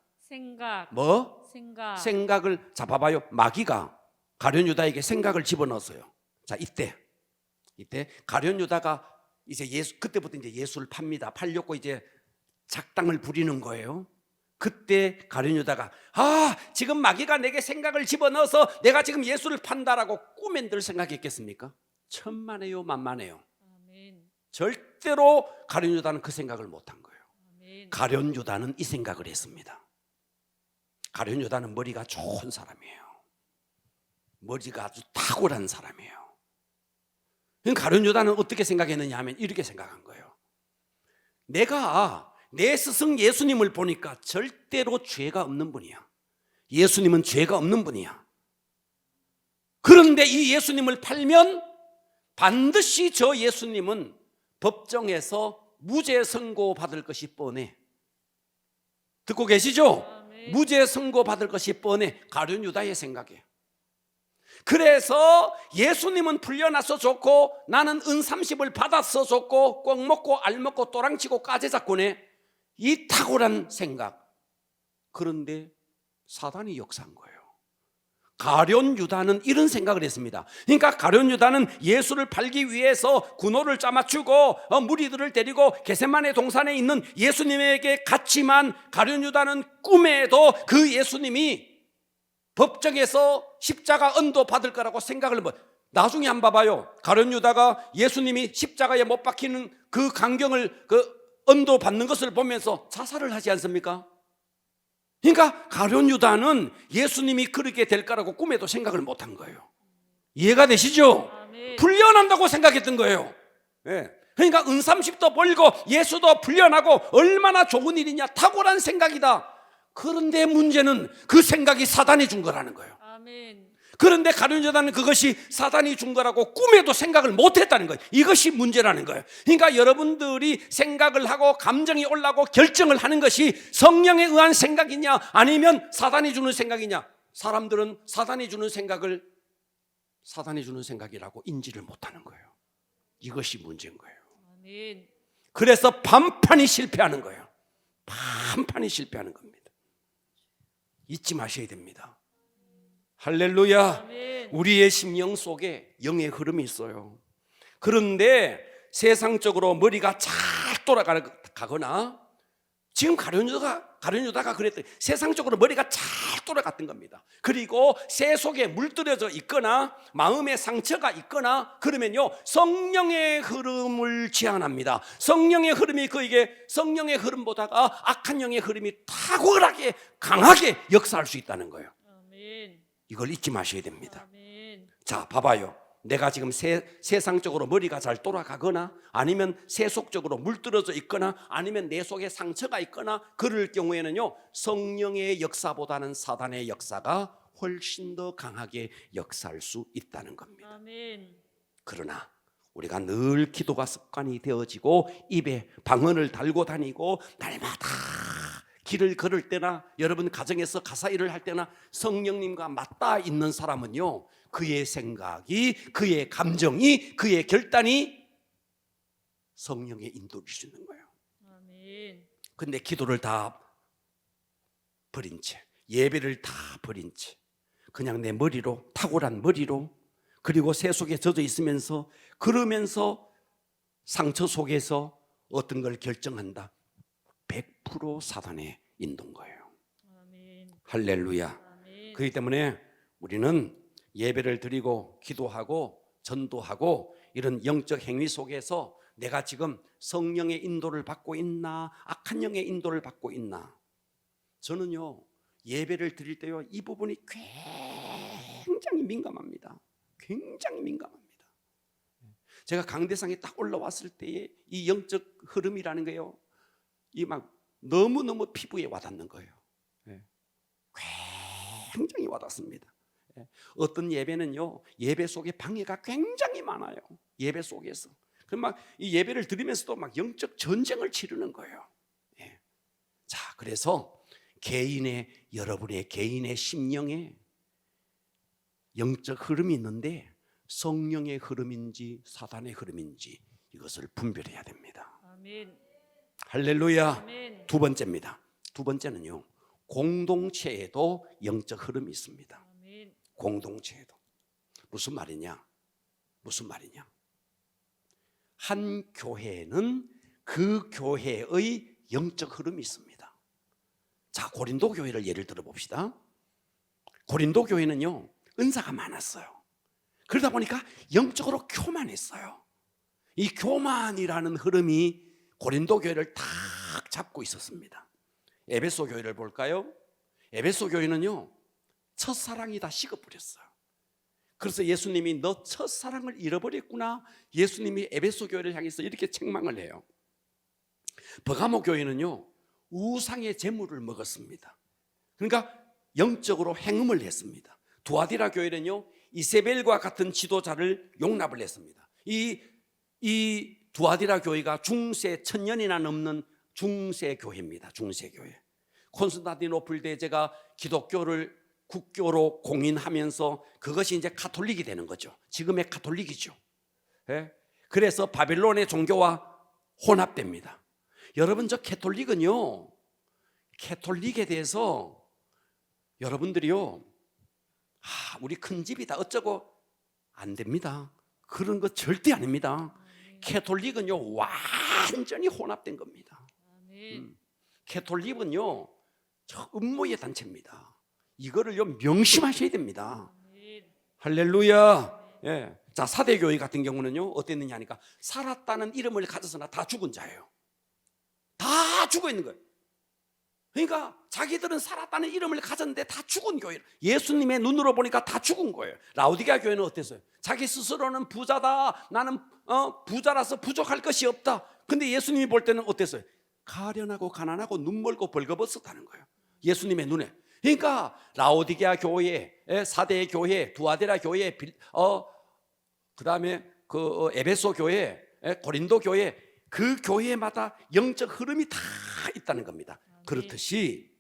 뭐? 생각. 생각을 잡아봐요. 마귀가 가룟 유다에게 생각을 집어넣었어요. 자, 이때 가룟 유다가 이제 그때부터 이제 예수를 팝니다. 팔려고 이제 작당을 부리는 거예요. 그때 가룟 유다가 지금 마귀가 내게 생각을 집어넣어서 내가 지금 예수를 판다라고 꿈에 들 생각했겠습니까? 천만에요, 만만해요. 아멘. 절대로 가룟 유다는 그 생각을 못한 거예요. 아멘. 가룟 유다는 이 생각을 했습니다. 가룟 유다는 머리가 좋은 사람이에요. 머리가 아주 탁월한 사람이에요. 가룟 유다는 어떻게 생각했느냐 하면 이렇게 생각한 거예요. 내가 내 스승 예수님을 보니까 절대로 죄가 없는 분이야. 예수님은 죄가 없는 분이야. 그런데 이 예수님을 팔면 반드시 저 예수님은 법정에서 무죄 선고받을 것이 뻔해. 듣고 계시죠? 아멘. 무죄 선고받을 것이 뻔해. 가룟 유다의 생각이에요. 그래서 예수님은 풀려나서 좋고 나는 은 30을 받아서 좋고 꼭 먹고 알 먹고 또랑치고 까제 잡고네, 이 탁월한 생각. 그런데 사단이 역사한 거예요. 가룟 유다는 이런 생각을 했습니다. 그러니까 가룟 유다는 예수를 팔기 위해서 군호를 짜맞추고 무리들을 데리고 겟세마네 동산에 있는 예수님에게 갔지만, 가룟 유다는 꿈에도 그 예수님이 법정에서 십자가 언도 받을 거라고 생각을 나중에 한번 봐봐요. 가룟 유다가 예수님이 십자가에 못 박히는 그 광경을, 그 언도 받는 것을 보면서 자살을 하지 않습니까? 그러니까 가룟 유다는 예수님이 그렇게 될 거라고 꿈에도 생각을 못한 거예요. 이해가 되시죠? 아멘. 풀려난다고 생각했던 거예요. 예. 그러니까 은 30도 벌고 예수도 풀려나고 얼마나 좋은 일이냐, 탁월한 생각이다. 그런데 문제는 그 생각이 사단이 준 거라는 거예요. 아멘. 그런데 가룟 유다는 그것이 사단이 준 거라고 꿈에도 생각을 못했다는 거예요. 이것이 문제라는 거예요. 그러니까 여러분들이 생각을 하고 감정이 올라오고 결정을 하는 것이 성령에 의한 생각이냐, 아니면 사단이 주는 생각이냐. 사람들은 사단이 주는 생각이라고 인지를 못하는 거예요. 이것이 문제인 거예요. 아멘. 그래서 반판이 실패하는 거예요. 반판이 실패하는 겁니다. 잊지 마셔야 됩니다. 할렐루야. 아멘. 우리의 심령 속에 영의 흐름이 있어요. 그런데 세상적으로 머리가 잘 돌아가거나, 지금 가룟 유다가 그랬더니 세상적으로 머리가 잘 돌아갔던 겁니다. 그리고 새 속에 물들여져 있거나 마음의 상처가 있거나 그러면요, 성령의 흐름을 제한합니다. 성령의 흐름이 그에게, 성령의 흐름보다가 악한 영의 흐름이 탁월하게 강하게 역사할 수 있다는 거예요. 아멘. 이걸 잊지 마셔야 됩니다. 아멘. 자, 봐봐요. 내가 지금 세상적으로 머리가 잘 돌아가거나, 아니면 세속적으로 물들어져 있거나, 아니면 내 속에 상처가 있거나 그럴 경우에는요, 성령의 역사보다는 사단의 역사가 훨씬 더 강하게 역사할 수 있다는 겁니다. 아멘. 그러나 우리가 늘 기도가 습관이 되어지고 입에 방언을 달고 다니고 날마다 길을 걸을 때나 여러분 가정에서 가사일을 할 때나 성령님과 맞닿아 있는 사람은요, 그의 생각이, 그의 감정이, 그의 결단이 성령의 인도를 줄 수 있는 거예요. 아멘. 근데 기도를 다 버린 채, 예배를 다 버린 채 그냥 내 머리로, 탁월한 머리로, 그리고 새 속에 젖어 있으면서 그러면서 상처 속에서 어떤 걸 결정한다. 100% 사단의 인도인 거예요. 아멘. 할렐루야. 아멘. 그렇기 때문에 우리는 예배를 드리고 기도하고 전도하고 이런 영적 행위 속에서 내가 지금 성령의 인도를 받고 있나, 악한 영의 인도를 받고 있나. 저는요, 예배를 드릴 때요, 이 부분이 굉장히 민감합니다. 굉장히 민감합니다. 제가 강대상에 딱 올라왔을 때의 이 영적 흐름이라는 거예요, 이 막 너무너무 피부에 와닿는 거예요. 굉장히 와닿습니다. 어떤 예배는요, 예배 속에 방해가 굉장히 많아요. 예배 속에서. 그럼 막 이 예배를 드리면서도 막 영적 전쟁을 치르는 거예요. 자, 그래서 여러분의 개인의 심령에 영적 흐름이 있는데 성령의 흐름인지 사단의 흐름인지 이것을 분별해야 됩니다. 아멘. 할렐루야. 아멘. 두 번째입니다. 두 번째는요, 공동체에도 영적 흐름이 있습니다. 아멘. 공동체에도. 무슨 말이냐? 무슨 말이냐? 한 교회는 그 교회의 영적 흐름이 있습니다. 자, 고린도 교회를 예를 들어 봅시다. 고린도 교회는요, 은사가 많았어요. 그러다 보니까 영적으로 교만했어요. 이 교만이라는 흐름이 고린도 교회를 탁 잡고 있었습니다. 에베소 교회를 볼까요? 에베소 교회는요, 첫사랑이 다 식어버렸어요. 그래서 예수님이 너 첫사랑을 잃어버렸구나, 예수님이 에베소 교회를 향해서 이렇게 책망을 해요. 버가모 교회는요, 우상의 제물을 먹었습니다. 그러니까 영적으로 행음을 했습니다. 두아디라 교회는요, 이세벨과 같은 지도자를 용납을 했습니다. 이 두아디라 교회가 중세 1000년이나 넘는 중세 교회입니다. 중세 교회. 콘스탄티노플 대제가 기독교를 국교로 공인하면서 그것이 이제 가톨릭이 되는 거죠. 지금의 가톨릭이죠. 그래서 바벨론의 종교와 혼합됩니다. 여러분, 저 캐톨릭은요, 캐톨릭에 대해서 여러분들이요, 우리 큰 집이다 어쩌고 안 됩니다. 그런 거 절대 아닙니다. 캐톨릭은요, 완전히 혼합된 겁니다. 아멘. 캐톨릭은요, 저 음모의 단체입니다. 이거를요, 명심하셔야 됩니다. 아멘. 할렐루야. 예. 자, 사대교회 같은 경우는요, 어땠느냐 하니까 살았다는 이름을 가졌으나 다 죽은 자예요. 다 죽어 있는 거예요. 그러니까 자기들은 살았다는 이름을 가졌는데 다 죽은 교회예요. 예수님의 눈으로 보니까 다 죽은 거예요. 라오디게아 교회는 어땠어요? 자기 스스로는 부자다, 나는 부자라서 부족할 것이 없다. 근데 예수님이 볼 때는 어땠어요? 가련하고 가난하고 눈 멀고 벌거벗었다는 거예요, 예수님의 눈에. 그러니까 라오디게아 교회, 사대 교회, 두아데라 교회, 그 다음에 에베소 교회, 고린도 교회, 그 교회마다 영적 흐름이 다 있다는 겁니다. 그렇듯이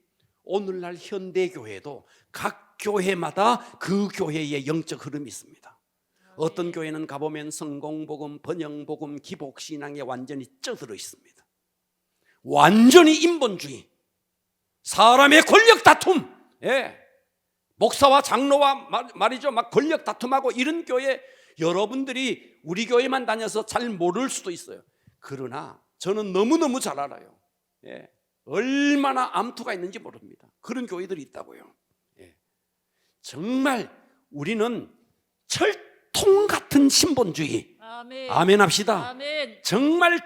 오늘날 현대 교회도 각 교회마다 그 교회의 영적 흐름이 있습니다. 어떤 교회는 가보면 성공복음, 번영복음, 기복신앙에 완전히 쪄들어 있습니다. 완전히 인본주의, 사람의 권력 다툼, 목사와 장로와 말이죠, 막 권력 다툼하고 이런 교회, 여러분들이 우리 교회만 다녀서 잘 모를 수도 있어요. 그러나 저는 너무너무 잘 알아요. 얼마나 암투가 있는지 모릅니다. 그런 교회들이 있다고요. 정말 우리는 철통 같은 신본주의, 아멘. 아멘 합시다. 아멘. 정말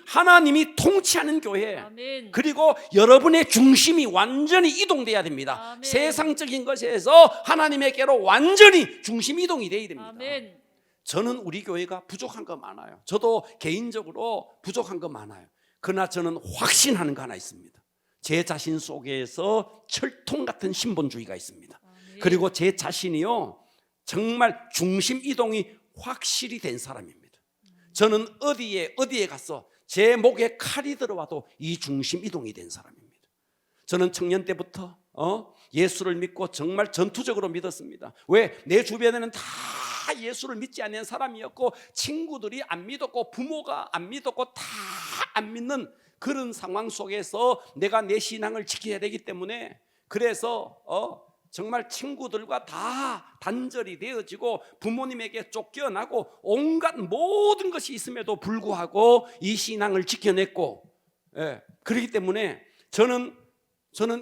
하나님이 통치하는 교회, 아멘. 그리고 여러분의 중심이 완전히 이동돼야 됩니다. 아멘. 세상적인 것에서 하나님에게로 완전히 중심 이동이 돼야 됩니다. 아멘. 저는 우리 교회가 부족한 거 많아요. 저도 개인적으로 부족한 거 많아요. 그러나 저는 확신하는 거 하나 있습니다. 제 자신 속에서 철통 같은 신본주의가 있습니다. 아멘. 그리고 제 자신이요 정말 중심 이동이 확실히 된 사람입니다. 저는 어디에 가서 제 목에 칼이 들어와도 이 중심 이동이 된 사람입니다. 저는 청년 때부터 예수를 믿고 정말 전투적으로 믿었습니다. 왜? 내 주변에는 다 예수를 믿지 않는 사람이었고 친구들이 안 믿었고 부모가 안 믿었고 다 안 믿는 그런 상황 속에서 내가 내 신앙을 지켜야 되기 때문에 그래서 정말 친구들과 다 단절이 되어지고 부모님에게 쫓겨나고 온갖 모든 것이 있음에도 불구하고 이 신앙을 지켜냈고 그렇기 때문에 저는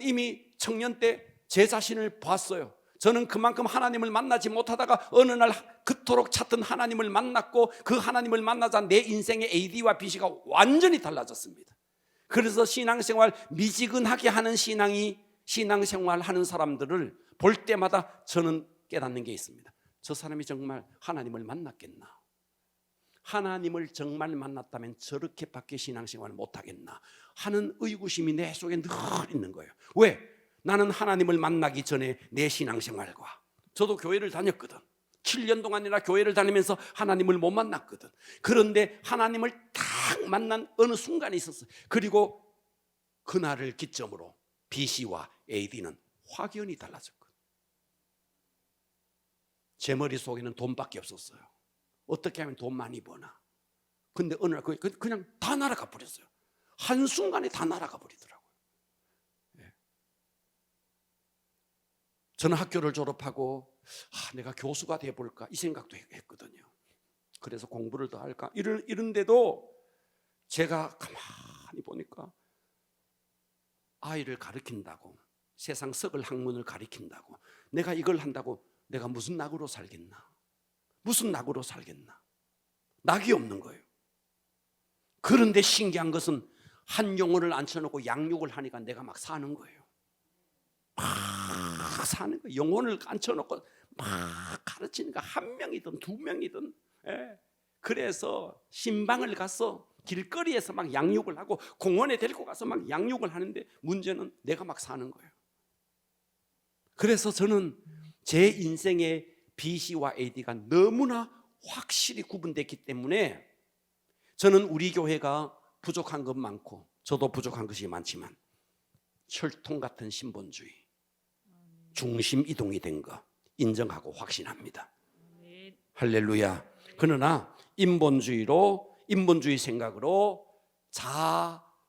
이미 청년 때 제 자신을 봤어요. 저는 그만큼 하나님을 만나지 못하다가 어느 날 그토록 찾던 하나님을 만났고 그 하나님을 만나자 내 인생의 AD와 BC가 완전히 달라졌습니다. 그래서 신앙생활 미지근하게 하는 신앙생활 하는 사람들을 볼 때마다 저는 깨닫는 게 있습니다. 저 사람이 정말 하나님을 만났겠나? 하나님을 정말 만났다면 저렇게밖에 신앙생활을 못하겠나 하는 의구심이 내 속에 늘 있는 거예요. 왜? 나는 하나님을 만나기 전에 내 신앙생활과 저도 교회를 다녔거든. 7년 동안이나 교회를 다니면서 하나님을 못 만났거든. 그런데 하나님을 딱 만난 어느 순간이 있었어요. 그리고 그날을 기점으로 BC와 AD는 확연히 달라졌거든. 제 머릿속에는 돈밖에 없었어요. 어떻게 하면 돈 많이 버나. 근데 어느 날 그냥 다 날아가 버렸어요. 한순간에 다 날아가 버리더라고요. 저는 학교를 졸업하고 내가 교수가 돼볼까 이 생각도 했거든요. 그래서 공부를 더 할까 이런데도 제가 가만히 보니까 아이를 가르친다고 세상 썩을 학문을 가르친다고 내가 이걸 한다고 내가 무슨 낙으로 살겠나? 무슨 낙으로 살겠나? 낙이 없는 거예요. 그런데 신기한 것은 한 영혼을 앉혀놓고 양육을 하니까 내가 막 사는 거예요. 막 사는 거예요. 영혼을 앉혀놓고 막 가르치니까 한 명이든 두 명이든 그래서 신방을 가서 길거리에서 막 양육을 하고 공원에 데리고 가서 막 양육을 하는데 문제는 내가 막 사는 거예요. 그래서 저는 제 인생의 BC와 AD가 너무나 확실히 구분됐기 때문에 저는 우리 교회가 부족한 것 많고 저도 부족한 것이 많지만 철통 같은 신본주의 중심 이동이 된 거 인정하고 확신합니다. 할렐루야. 그러나 인본주의 생각으로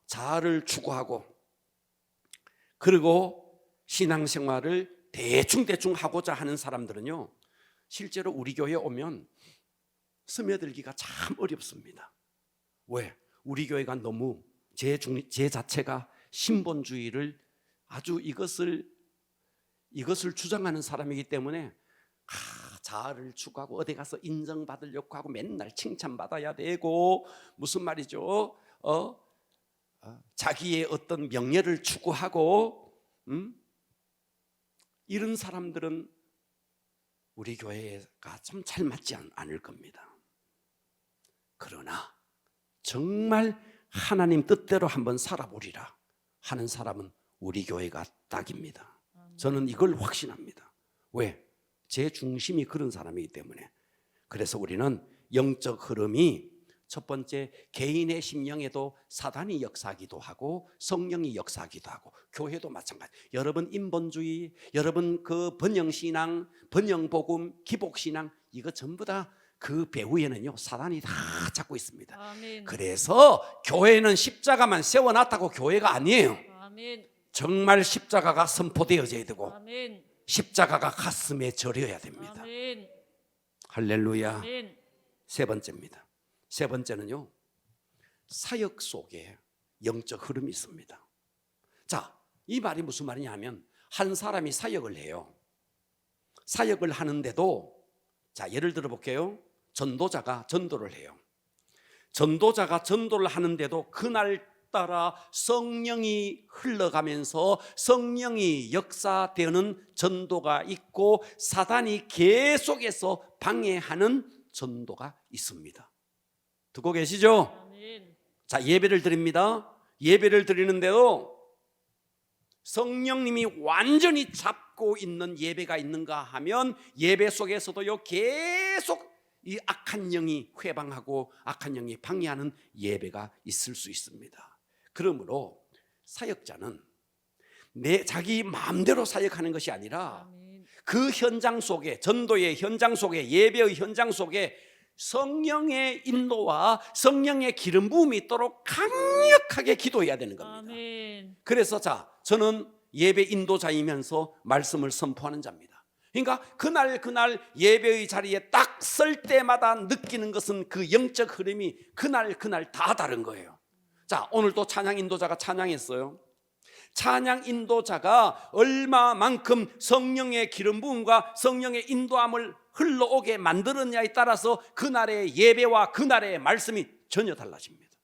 자아를 추구하고 그리고 신앙생활을 대충 하고자 하는 사람들은요 실제로 우리 교회에 오면 스며들기가 참 어렵습니다. 왜? 우리 교회가 너무 제 자체가 신본주의를 아주 이것을 주장하는 사람이기 때문에 자아를 추구하고 어디 가서 인정받으려고 하고 맨날 칭찬받아야 되고 무슨 말이죠? 자기의 어떤 명예를 추구하고 이런 사람들은 우리 교회가 좀 잘 맞지 않을 겁니다. 그러나 정말 하나님 뜻대로 한번 살아보리라 하는 사람은 우리 교회가 딱입니다. 저는 이걸 확신합니다. 왜? 제 중심이 그런 사람이기 때문에. 그래서 우리는 영적 흐름이 첫 번째 개인의 심령에도 사단이 역사하기도 하고 성령이 역사하기도 하고 교회도 마찬가지. 여러분 인본주의, 여러분 그 번영신앙, 번영복음, 기복신앙 이거 전부 다 그 배후에는요 사단이 다 잡고 있습니다. 아멘. 그래서 교회는 십자가만 세워놨다고 교회가 아니에요. 아멘. 정말 십자가가 선포되어져야 되고 아멘. 십자가가 가슴에 절여야 됩니다. 아멘. 할렐루야. 아멘. 세 번째입니다. 세 번째는요 사역 속에 영적 흐름이 있습니다. 자, 이 말이 무슨 말이냐 하면 한 사람이 사역을 해요. 사역을 하는데도 자 예를 들어 볼게요. 전도자가 전도를 해요. 전도자가 전도를 하는데도 그날따라 성령이 흘러가면서 성령이 역사되는 전도가 있고 사단이 계속해서 방해하는 전도가 있습니다. 듣고 계시죠? 아멘. 자, 예배를 드립니다. 예배를 드리는데도 성령님이 완전히 받고 있는 예배가 있는가 하면 예배 속에서도요 계속 이 악한 영이 회방하고 악한 영이 방해하는 예배가 있을 수 있습니다. 그러므로 사역자는 자기 마음대로 사역하는 것이 아니라 아멘. 그 현장 속에, 전도의 현장 속에, 예배의 현장 속에 성령의 인도와 성령의 기름 부음이 있도록 강력하게 기도해야 되는 겁니다. 아멘. 그래서 저는 예배 인도자이면서 말씀을 선포하는 자입니다. 그러니까 그날 예배의 자리에 딱 설 때마다 느끼는 것은 그 영적 흐름이 그날 다 다른 거예요. 자, 오늘도 찬양 인도자가 찬양했어요. 찬양 인도자가 얼마만큼 성령의 기름 부음과 성령의 인도함을 흘러오게 만들었냐에 따라서 그날의 예배와 그날의 말씀이 전혀 달라집니다.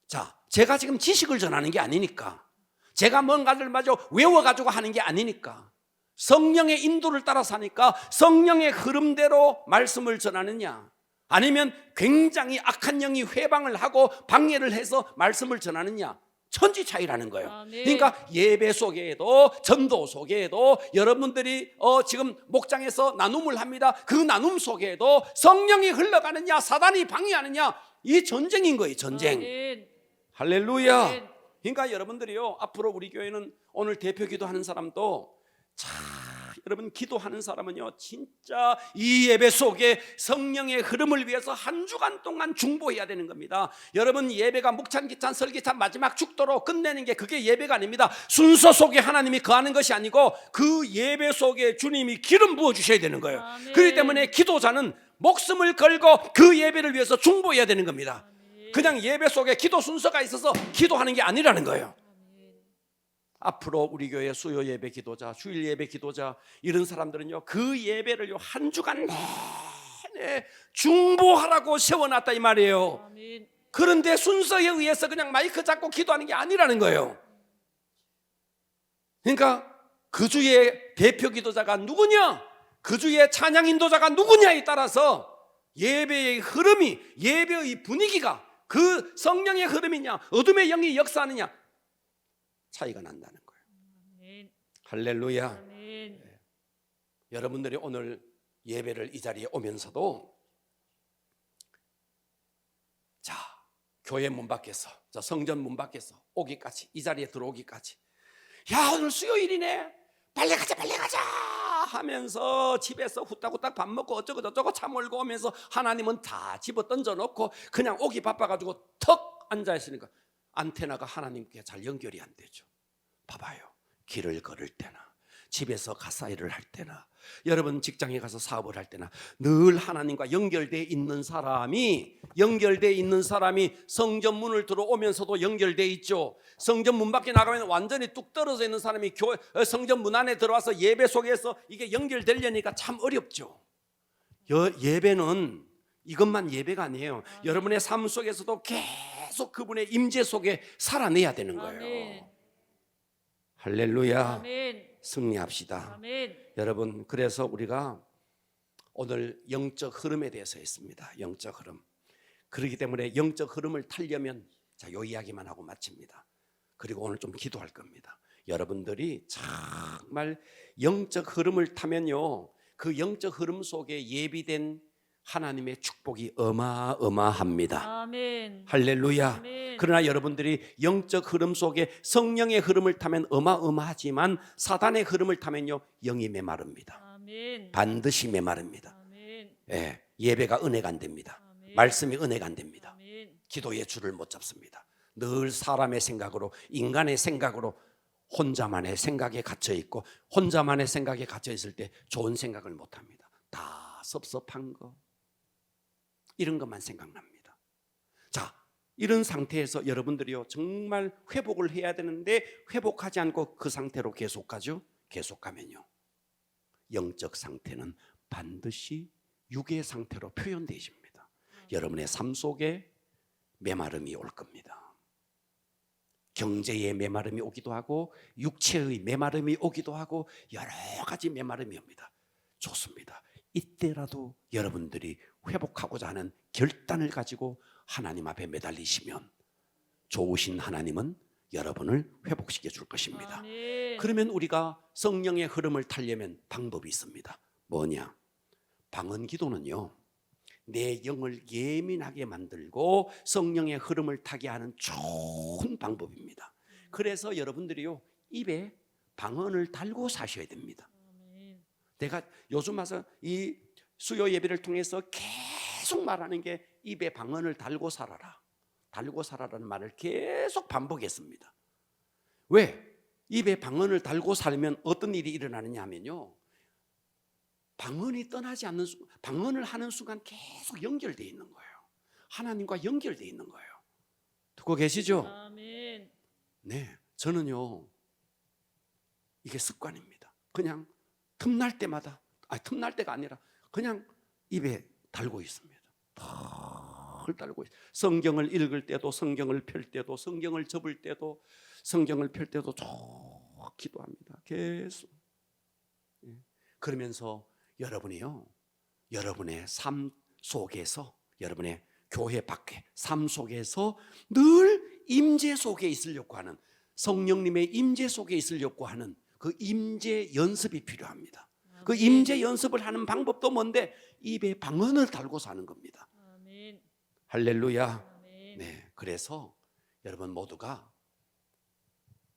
자, 제가 지금 지식을 전하는 게 아니니까, 제가 뭔가를 마저 외워가지고 하는 게 아니니까, 성령의 인도를 따라서 하니까 성령의 흐름대로 말씀을 전하느냐, 아니면 굉장히 악한 영이 회방을 하고 방해를 해서 말씀을 전하느냐, 천지 차이라는 거예요. 아멘. 그러니까 예배 속에도 전도 속에도 여러분들이 지금 목장에서 나눔을 합니다. 그 나눔 속에도 성령이 흘러가느냐 사단이 방해하느냐, 이 전쟁인 거예요. 전쟁. 아멘. 할렐루야. 아멘. 그러니까 여러분들이요, 앞으로 우리 교회는 오늘 대표 기도하는 사람도 여러분 기도하는 사람은요 진짜 이 예배 속에 성령의 흐름을 위해서 한 주간 동안 중보해야 되는 겁니다. 여러분 예배가 묵찬 기찬 설기찬 마지막 축도로 끝내는 게 그게 예배가 아닙니다. 순서 속에 하나님이 거하는 것이 아니고 그 예배 속에 주님이 기름 부어 주셔야 되는 거예요. 아멘. 그렇기 때문에 기도자는 목숨을 걸고 그 예배를 위해서 중보해야 되는 겁니다. 아멘. 그냥 예배 속에 기도 순서가 있어서 기도하는 게 아니라는 거예요. 앞으로 우리 교회 수요 예배 기도자, 주일 예배 기도자, 이런 사람들은요 그 예배를요 한 주간 내내 중보하라고 세워놨다 이 말이에요. 아멘. 그런데 순서에 의해서 그냥 마이크 잡고 기도하는 게 아니라는 거예요. 그러니까 그 주의 대표 기도자가 누구냐, 그 주의 찬양 인도자가 누구냐에 따라서 예배의 흐름이, 예배의 분위기가 그 성령의 흐름이냐 어둠의 영이 역사하느냐 차이가 난다는 거예요. 아멘. 할렐루야. 아멘. 여러분들이 오늘 예배를 이 자리에 오면서도 자, 교회 문 밖에서, 저 성전 문 밖에서 오기까지, 이 자리에 들어오기까지, 야 오늘 수요일이네, 빨리 가자 하면서 집에서 후딱후딱 밥 먹고 어쩌고 저쩌고 차 몰고 오면서 하나님은 다 집어 던져놓고 그냥 오기 바빠가지고 턱 앉아있으니까 안테나가 하나님께 잘 연결이 안 되죠. 봐봐요. 길을 걸을 때나 집에서 가사일을 할 때나 여러분 직장에 가서 사업을 할 때나 늘 하나님과 연결되어 있는 사람이 성전 문을 들어오면서도 연결되어 있죠. 성전 문 밖에 나가면 완전히 뚝 떨어져 있는 사람이 성전 문 안에 들어와서 예배 속에서 이게 연결되려니까 참 어렵죠. 예배는 이것만 예배가 아니에요. 여러분의 삶 속에서도 계속 그분의 임재 속에 살아내야 되는 거예요. 아멘. 할렐루야. 아멘. 승리합시다. 아멘. 여러분, 그래서 우리가 오늘 영적 흐름에 대해서 했습니다. 영적 흐름. 그렇기 때문에 영적 흐름을 타려면 요 이야기만 하고 마칩니다. 그리고 오늘 좀 기도할 겁니다. 여러분들이 정말 영적 흐름을 타면요, 그 영적 흐름 속에 예비된 하나님의 축복이 어마어마합니다. 아멘. 할렐루야. 아멘. 그러나 여러분들이 영적 흐름 속에 성령의 흐름을 타면 어마어마하지만 사단의 흐름을 타면요 영이 메마릅니다. 아멘. 반드시 메마릅니다. 아멘. 예, 예배가 은혜가 안 됩니다. 아멘. 말씀이 은혜가 안 됩니다. 아멘. 기도의 줄을 못 잡습니다. 늘 사람의 생각으로, 인간의 생각으로 혼자만의 생각에 갇혀 있고, 혼자만의 생각에 갇혀 있을 때 좋은 생각을 못 합니다. 다 섭섭한 거, 이런 것만 생각납니다. 자, 이런 상태에서 여러분들이요 정말 회복을 해야 되는데 회복하지 않고 그 상태로 계속 가죠. 계속 가면요 영적 상태는 반드시 육의 상태로 표현되십니다. 여러분의 삶 속에 메마름이 올 겁니다. 경제의 메마름이 오기도 하고 육체의 메마름이 오기도 하고 여러 가지 메마름이 옵니다. 좋습니다. 이때라도 여러분들이 회복하고자 하는 결단을 가지고 하나님 앞에 매달리시면 좋으신 하나님은 여러분을 회복시켜 줄 것입니다. 아멘. 그러면 우리가 성령의 흐름을 타려면 방법이 있습니다. 뭐냐? 방언 기도는요, 내 영을 예민하게 만들고 성령의 흐름을 타게 하는 좋은 방법입니다. 그래서 여러분들이요, 입에 방언을 달고 사셔야 됩니다. 아멘. 내가 요즘 와서 이 수요 예배를 통해서 계속 말하는 게 입에 방언을 달고 살아라. 달고 살아라는 말을 계속 반복했습니다. 왜? 입에 방언을 달고 살면 어떤 일이 일어나느냐 하면요, 방언이 떠나지 않는 방언을 하는 순간 계속 연결되어 있는 거예요. 하나님과 연결되어 있는 거예요. 듣고 계시죠? 아멘. 네, 저는요, 이게 습관입니다. 그냥 틈날 때마다, 틈날 때가 아니라 그냥 입에 달고 있습니다. 덜 달고 있어요. 성경을 읽을 때도, 성경을 펼 때도, 성경을 접을 때도, 성경을 펼 때도 쭉 기도합니다. 계속. 그러면서 여러분이요, 여러분의 삶 속에서, 여러분의 교회 밖에 삶 속에서 늘 임재 속에 있으려고 하는, 성령님의 임재 속에 있으려고 하는 그 임재 연습이 필요합니다. 그 임재 연습을 하는 방법도 뭔데? 입에 방언을 달고 사는 겁니다. 아멘. 할렐루야. 아멘. 네, 그래서 여러분 모두가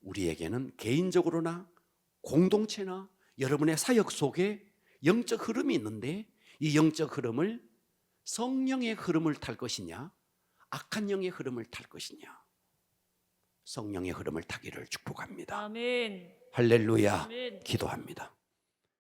우리에게는 개인적으로나 공동체나 여러분의 사역 속에 영적 흐름이 있는데, 이 영적 흐름을 성령의 흐름을 탈 것이냐, 악한 영의 흐름을 탈 것이냐, 성령의 흐름을 타기를 축복합니다. 아멘. 할렐루야. 아멘. 기도합니다.